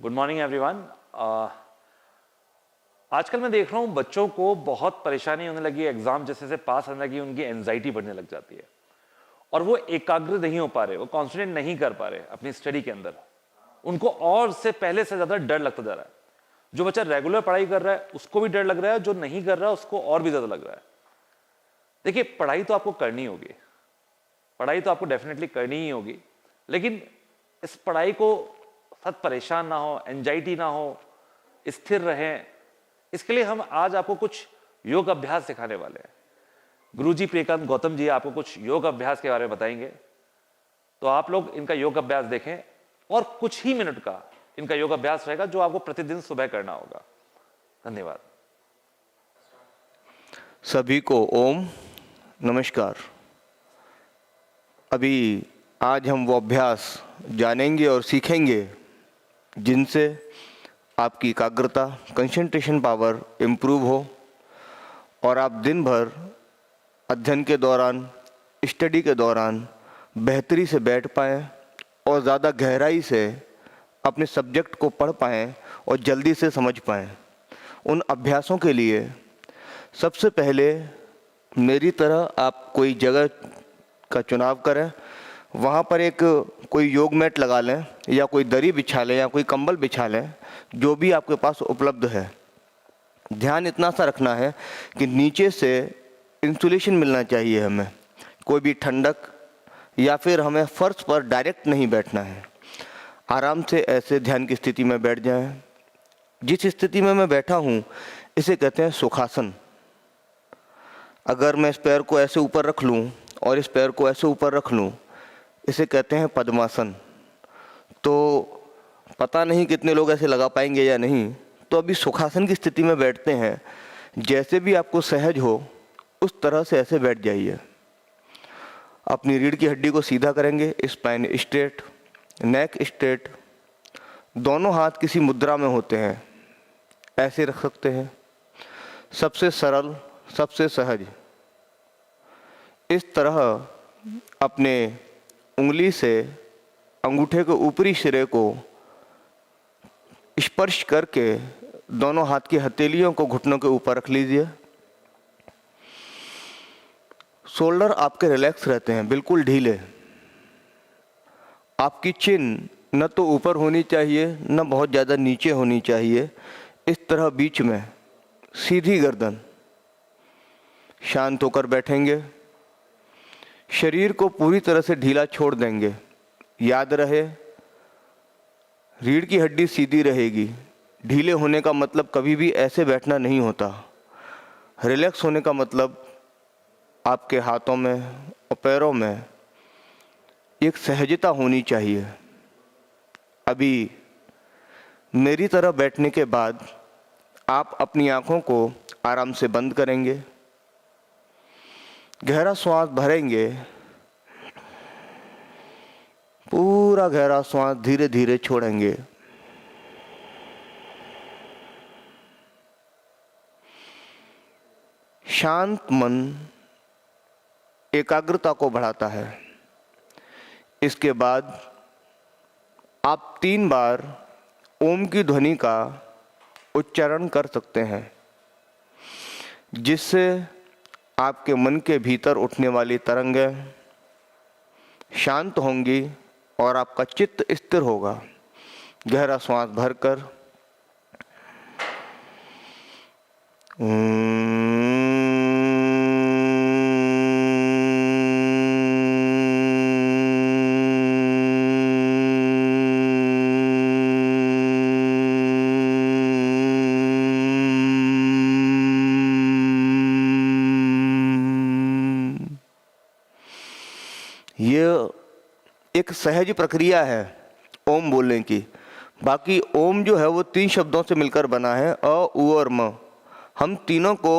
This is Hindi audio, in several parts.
Good morning everyone. आजकल मैं देख रहा हूँ बच्चों को बहुत परेशानी होने लगी है, एग्जाम जैसे जैसे पास होने लगी उनकी एंजाइटी बढ़ने लग जाती है और वो एकाग्र नहीं हो पा रहे, वो कॉन्सेंट्रेट नहीं कर पा रहे अपनी स्टडी के अंदर। उनको और से पहले से ज्यादा डर लगता जा रहा है। जो बच्चा रेगुलर पढ़ाई कर रहा है उसको भी डर लग रहा है, जो नहीं कर रहा उसको और भी ज्यादा लग रहा है। देखिए, पढ़ाई तो आपको करनी होगी, पढ़ाई तो आपको डेफिनेटली करनी ही होगी, लेकिन इस पढ़ाई को सत परेशान ना हो, एंजाइटी ना हो, स्थिर रहें, इसके लिए हम आज आपको कुछ योग अभ्यास सिखाने वाले हैं। गुरुजी प्रियकांत गौतम जी आपको कुछ योग अभ्यास के बारे में बताएंगे, तो आप लोग इनका योग अभ्यास देखें और कुछ ही मिनट का इनका योग अभ्यास रहेगा जो आपको प्रतिदिन सुबह करना होगा। धन्यवाद। सभी को ओम नमस्कार। अभी आज हम वो अभ्यास जानेंगे और सीखेंगे जिनसे आपकी एकाग्रता, कंसंट्रेशन पावर इम्प्रूव हो और आप दिन भर अध्ययन के दौरान, स्टडी के दौरान बेहतरी से बैठ पाएँ और ज़्यादा गहराई से अपने सब्जेक्ट को पढ़ पाएँ और जल्दी से समझ पाएँ। उन अभ्यासों के लिए सबसे पहले मेरी तरह आप कोई जगह का चुनाव करें, वहाँ पर एक कोई योग मैट लगा लें या कोई दरी बिछा लें या कोई कंबल बिछा लें, जो भी आपके पास उपलब्ध है। ध्यान इतना सा रखना है कि नीचे से इंसुलेशन मिलना चाहिए हमें, कोई भी ठंडक या फिर हमें फर्श पर डायरेक्ट नहीं बैठना है। आराम से ऐसे ध्यान की स्थिति में बैठ जाएं। जिस स्थिति में मैं बैठा हूँ इसे कहते हैं सुखासन। अगर मैं इस पैर को ऐसे ऊपर रख लूँ और इस पैर को ऐसे ऊपर रख लूँ, इसे कहते हैं पद्मासन। तो पता नहीं कितने लोग ऐसे लगा पाएंगे या नहीं, तो अभी सुखासन की स्थिति में बैठते हैं। जैसे भी आपको सहज हो उस तरह से ऐसे बैठ जाइए। अपनी रीढ़ की हड्डी को सीधा करेंगे, स्पाइन स्ट्रेट, नेक स्ट्रेट, दोनों हाथ किसी मुद्रा में होते हैं, ऐसे रख सकते हैं। सबसे सरल, सबसे सहज इस तरह अपने उंगली से अंगूठे के ऊपरी सिरे को स्पर्श करके दोनों हाथ की हथेलियों को घुटनों के ऊपर रख लीजिए। शोल्डर आपके रिलैक्स रहते हैं, बिल्कुल ढीले। आपकी चिन न तो ऊपर होनी चाहिए न बहुत ज़्यादा नीचे होनी चाहिए, इस तरह बीच में सीधी गर्दन। शांत होकर बैठेंगे, शरीर को पूरी तरह से ढीला छोड़ देंगे। याद रहे, रीढ़ की हड्डी सीधी रहेगी। ढीले होने का मतलब कभी भी ऐसे बैठना नहीं होता। रिलैक्स होने का मतलब आपके हाथों में और पैरों में एक सहजता होनी चाहिए। अभी मेरी तरह बैठने के बाद आप अपनी आँखों को आराम से बंद करेंगे, गहरा श्वास भरेंगे, पूरा गहरा श्वास धीरे धीरे छोड़ेंगे। शांत मन एकाग्रता को बढ़ाता है। इसके बाद आप 3 बार ओम की ध्वनि का उच्चारण कर सकते हैं, जिससे आपके मन के भीतर उठने वाली तरंगें शांत होंगी और आपका चित्त स्थिर होगा। गहरा श्वास भरकर ये एक सहज प्रक्रिया है ओम बोलने की। बाकी ओम जो है वो 3 शब्दों से मिलकर बना है, अ, उ और म। हम तीनों को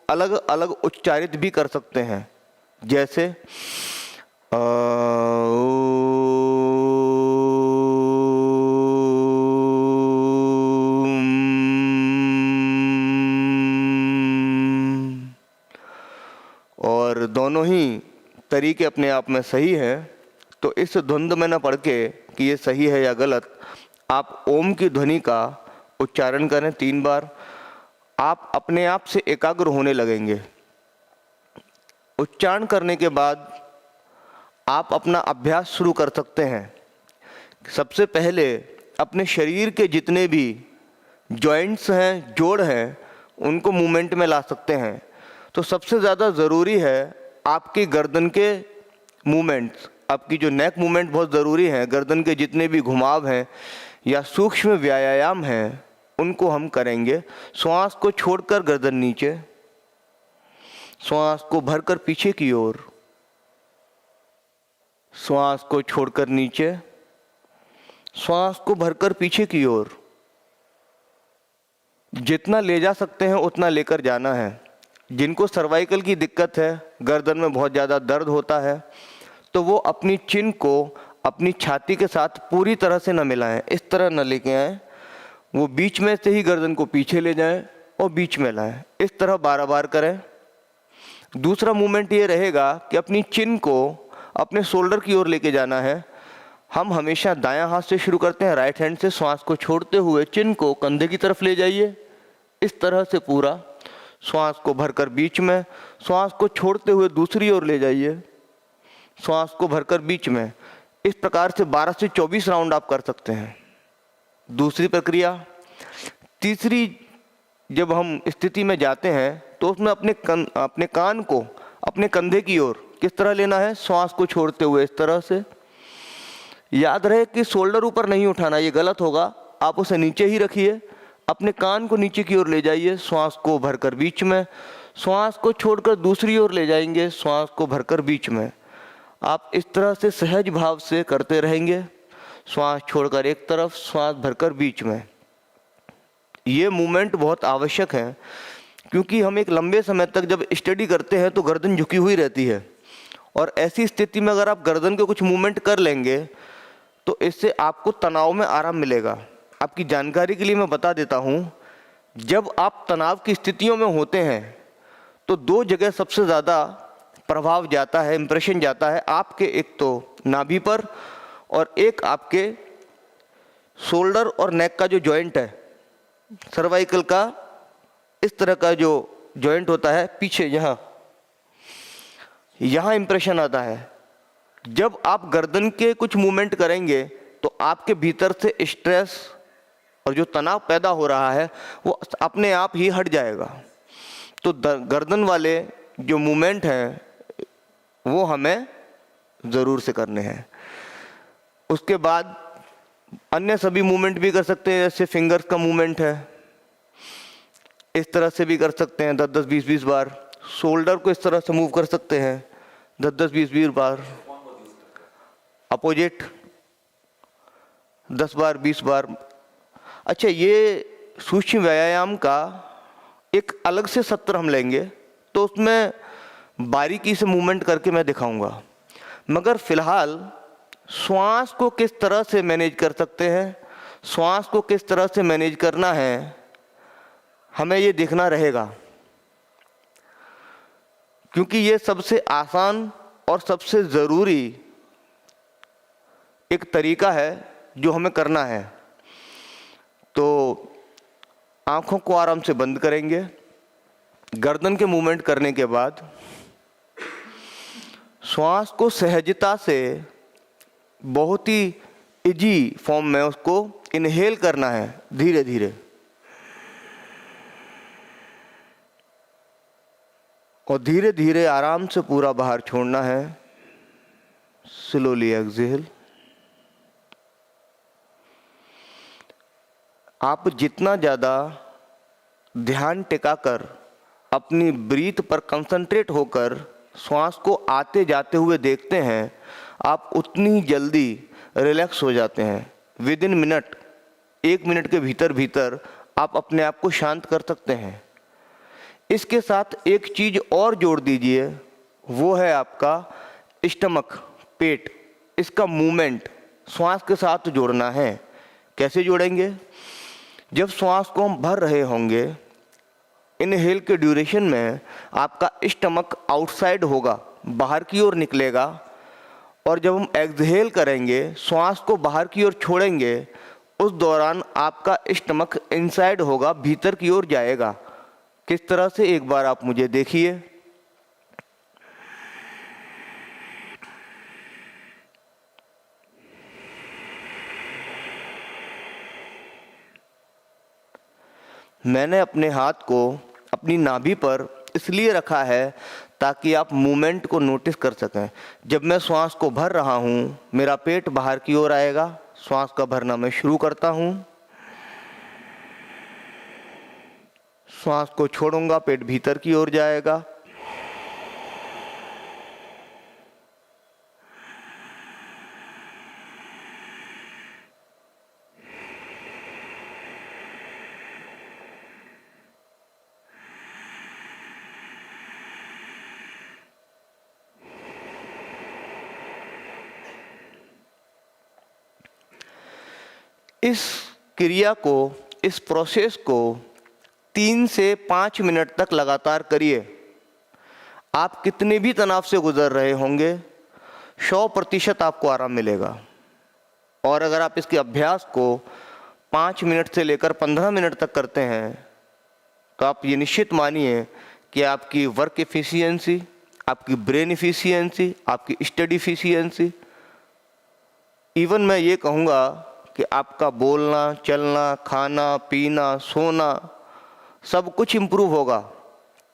अलग अलग उच्चारित भी कर सकते हैं, जैसे अ, और दोनों ही तरीके अपने आप में सही हैं। तो इस द्वंद्व में न पड़ के कि ये सही है या गलत, आप ओम की ध्वनि का उच्चारण करें 3 बार। आप अपने आप से एकाग्र होने लगेंगे। उच्चारण करने के बाद आप अपना अभ्यास शुरू कर सकते हैं। सबसे पहले अपने शरीर के जितने भी जॉइंट्स हैं, जोड़ हैं, उनको मूवमेंट में ला सकते हैं। तो सबसे ज़्यादा ज़रूरी है आपकी गर्दन के मूवमेंट्स, आपकी जो नेक मूवमेंट बहुत ज़रूरी है। गर्दन के जितने भी घुमाव हैं या सूक्ष्म व्यायाम हैं उनको हम करेंगे। श्वास को छोड़कर गर्दन नीचे, श्वास को भरकर पीछे की ओर, श्वास को छोड़कर नीचे, श्वास को भरकर पीछे की ओर। जितना ले जा सकते हैं उतना लेकर जाना है। जिनको सर्वाइकल की दिक्कत है, गर्दन में बहुत ज़्यादा दर्द होता है, तो वो अपनी चिन को अपनी छाती के साथ पूरी तरह से न मिलाएं, इस तरह न लेके आएं। वो बीच में से ही गर्दन को पीछे ले जाएं और बीच में लाएं। इस तरह 12 बार करें। दूसरा मूवमेंट ये रहेगा कि अपनी चिन को अपने शोल्डर की ओर लेके जाना है। हम हमेशा दायां हाथ से शुरू करते हैं, राइट हैंड से। श्वास को छोड़ते हुए चिन को कंधे की तरफ ले जाइए, इस तरह से पूरा। श्वास को भरकर बीच में, श्वास को छोड़ते हुए दूसरी ओर ले जाइए, श्वास को भरकर बीच में। इस प्रकार से 12 से 24 राउंड आप कर सकते हैं। दूसरी प्रक्रिया। तीसरी, जब हम स्थिति में जाते हैं तो उसमें अपने कान को अपने कंधे की ओर किस तरह लेना है, श्वास को छोड़ते हुए इस तरह से। याद रहे कि शोल्डर ऊपर नहीं उठाना, ये गलत होगा। आप उसे नीचे ही रखिए। अपने कान को नीचे की ओर ले जाइए, श्वास को भरकर बीच में, श्वास को छोड़कर दूसरी ओर ले जाएंगे, श्वास को भरकर बीच में। आप इस तरह से सहज भाव से करते रहेंगे। श्वास छोड़कर एक तरफ, श्वास भरकर बीच में। ये मूवमेंट बहुत आवश्यक है, क्योंकि हम एक लंबे समय तक जब स्टडी करते हैं तो गर्दन झुकी हुई रहती है, और ऐसी स्थिति में अगर आप गर्दन के कुछ मूवमेंट कर लेंगे तो इससे आपको तनाव में आराम मिलेगा। आपकी जानकारी के लिए मैं बता देता हूँ, जब आप तनाव की स्थितियों में होते हैं तो 2 जगह सबसे ज़्यादा प्रभाव जाता है, इंप्रेशन जाता है आपके। एक तो नाभि पर, और एक आपके शोल्डर और नेक का जो जॉइंट है, सर्वाइकल का इस तरह का जो जॉइंट होता है पीछे, यहाँ इंप्रेशन आता है। जब आप गर्दन के कुछ मूवमेंट करेंगे तो आपके भीतर से स्ट्रेस और जो तनाव पैदा हो रहा है वो अपने आप ही हट जाएगा। तो गर्दन वाले जो मूवमेंट हैं वो हमें ज़रूर से करने हैं। उसके बाद अन्य सभी मूवमेंट भी कर सकते हैं, जैसे फिंगर्स का मूवमेंट है, इस तरह से भी कर सकते हैं 10-10, 20-20 बार। शोल्डर को इस तरह से मूव कर सकते हैं 10-10, 20-20 बार। अपोजिट 10 बार, 20 बार। अच्छा, ये सूक्ष्म व्यायाम का एक अलग से सत्र हम लेंगे, तो उसमें बारीकी से मूवमेंट करके मैं दिखाऊंगा। मगर फिलहाल श्वास को किस तरह से मैनेज कर सकते हैं, श्वास को किस तरह से मैनेज करना है, हमें ये देखना रहेगा। क्योंकि ये सबसे आसान और सबसे ज़रूरी एक तरीका है जो हमें करना है। तो आँखों को आराम से बंद करेंगे। गर्दन के मूवमेंट करने के बाद श्वास को सहजता से बहुत ही इजी फॉर्म में उसको इनहेल करना है, धीरे धीरे, और धीरे धीरे आराम से पूरा बाहर छोड़ना है। Slowly exhale. आप जितना ज़्यादा ध्यान टिकाकर अपनी ब्रीथ पर कंसंट्रेट होकर श्वास को आते जाते हुए देखते हैं, आप उतनी जल्दी रिलैक्स हो जाते हैं। विद इन मिनट, 1 मिनट के भीतर भीतर आप अपने आप को शांत कर सकते हैं। इसके साथ एक चीज़ और जोड़ दीजिए, वो है आपका स्टमक, पेट। इसका मूवमेंट श्वास के साथ जोड़ना है। कैसे जोड़ेंगे? जब श्वास को हम भर रहे होंगे, इनहेल के ड्यूरेशन में आपका स्टमक आउटसाइड होगा, बाहर की ओर निकलेगा, और जब हम एक्सहेल करेंगे, श्वास को बाहर की ओर छोड़ेंगे, उस दौरान आपका स्टमक इनसाइड होगा, भीतर की ओर जाएगा। किस तरह से, एक बार आप मुझे देखिए। मैंने अपने हाथ को अपनी नाभि पर इसलिए रखा है ताकि आप मूवमेंट को नोटिस कर सकें। जब मैं श्वास को भर रहा हूँ, मेरा पेट बाहर की ओर आएगा। श्वास का भरना मैं शुरू करता हूँ, श्वास को छोड़ूंगा, पेट भीतर की ओर जाएगा। इस क्रिया को, इस प्रोसेस को 3 से 5 मिनट तक लगातार करिए। आप कितने भी तनाव से गुजर रहे होंगे, 100% आपको आराम मिलेगा। और अगर आप इसके अभ्यास को 5 मिनट से लेकर 15 मिनट तक करते हैं तो आप ये निश्चित मानिए कि आपकी वर्क एफिशिएंसी, आपकी ब्रेन एफिशिएंसी, आपकी स्टडी एफिशिएंसी, इवन मैं ये कहूँगा कि आपका बोलना, चलना, खाना, पीना, सोना, सब कुछ इम्प्रूव होगा।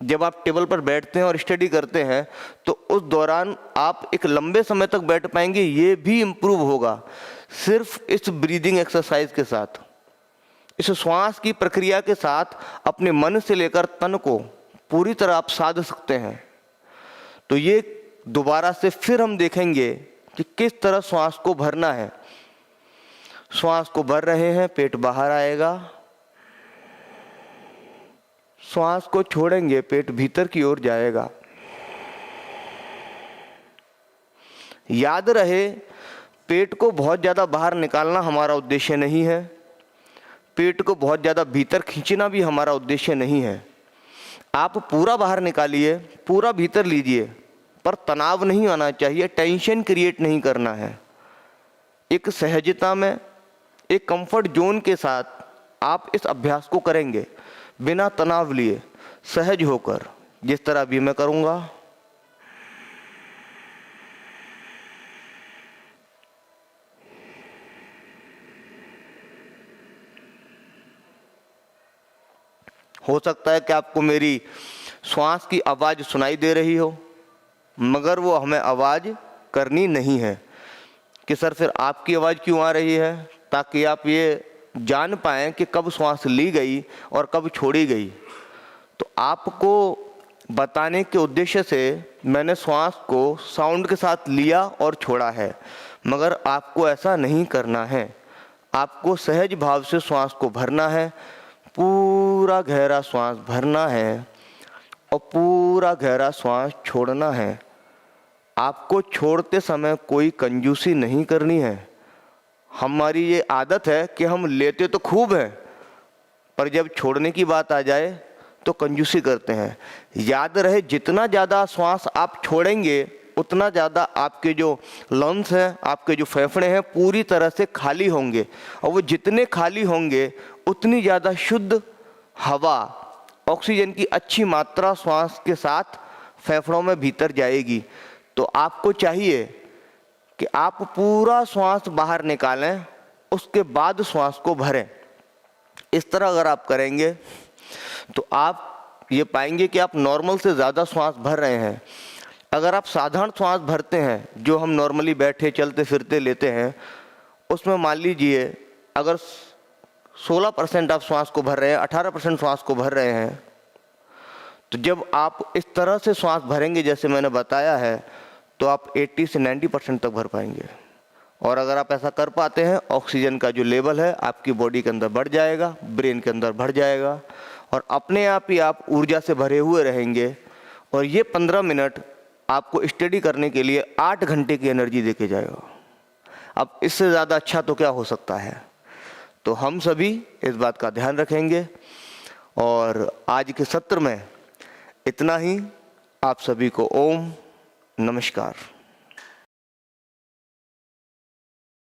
जब आप टेबल पर बैठते हैं और स्टडी करते हैं तो उस दौरान आप एक लंबे समय तक बैठ पाएंगे, ये भी इम्प्रूव होगा सिर्फ इस ब्रीदिंग एक्सरसाइज के साथ, इस श्वास की प्रक्रिया के साथ। अपने मन से लेकर तन को पूरी तरह आप साध सकते हैं। तो ये दोबारा से फिर हम देखेंगे कि किस तरह श्वास को भरना है। श्वास को भर रहे हैं, पेट बाहर आएगा। श्वास को छोड़ेंगे, पेट भीतर की ओर जाएगा। याद रहे, पेट को बहुत ज़्यादा बाहर निकालना हमारा उद्देश्य नहीं है, पेट को बहुत ज़्यादा भीतर खींचना भी हमारा उद्देश्य नहीं है। आप पूरा बाहर निकालिए, पूरा भीतर लीजिए, पर तनाव नहीं आना चाहिए, टेंशन क्रिएट नहीं करना है। एक सहजता में, एक कंफर्ट जोन के साथ आप इस अभ्यास को करेंगे, बिना तनाव लिए, सहज होकर, जिस तरह अभी मैं करूँगा। हो सकता है कि आपको मेरी श्वास की आवाज़ सुनाई दे रही हो, मगर वो हमें आवाज़ करनी नहीं है कि सर फिर आपकी आवाज़ क्यों आ रही है, ताकि आप ये जान पाएँ कि कब श्वास ली गई और कब छोड़ी गई। तो आपको बताने के उद्देश्य से मैंने श्वास को साउंड के साथ लिया और छोड़ा है, मगर आपको ऐसा नहीं करना है। आपको सहज भाव से श्वास को भरना है, पूरा गहरा श्वास भरना है और पूरा गहरा श्वास छोड़ना है। आपको छोड़ते समय कोई कंजूसी नहीं करनी है। हमारी ये आदत है कि हम लेते तो खूब है, पर जब छोड़ने की बात आ जाए तो कंजूसी करते हैं। याद रहे, जितना ज़्यादा श्वास आप छोड़ेंगे उतना ज़्यादा आपके जो लंग्स हैं, आपके जो फेफड़े हैं, पूरी तरह से खाली होंगे, और वो जितने खाली होंगे उतनी ज़्यादा शुद्ध हवा, ऑक्सीजन की अच्छी मात्रा श्वास के साथ फेफड़ों में भीतर जाएगी। तो आपको चाहिए कि आप पूरा श्वास बाहर निकालें, उसके बाद श्वास को भरें। इस तरह अगर आप करेंगे तो आप ये पाएंगे कि आप नॉर्मल से ज़्यादा श्वास भर रहे हैं। अगर आप साधारण श्वास भरते हैं, जो हम नॉर्मली बैठे चलते फिरते लेते हैं, उसमें मान लीजिए अगर 16% आप श्वास को भर रहे हैं, 18% श्वास को भर रहे हैं, तो जब आप इस तरह से श्वास भरेंगे जैसे मैंने बताया है, तो आप 80 से 90% तक भर पाएंगे। और अगर आप ऐसा कर पाते हैं, ऑक्सीजन का जो लेवल है आपकी बॉडी के अंदर बढ़ जाएगा, ब्रेन के अंदर बढ़ जाएगा, और अपने आप ही आप ऊर्जा से भरे हुए रहेंगे। और ये 15 मिनट आपको स्टडी करने के लिए 8 घंटे की एनर्जी देके जाएगा। अब इससे ज़्यादा अच्छा तो क्या हो सकता है। तो हम सभी इस बात का ध्यान रखेंगे। और आज के सत्र में इतना ही। आप सभी को ओम नमस्कार।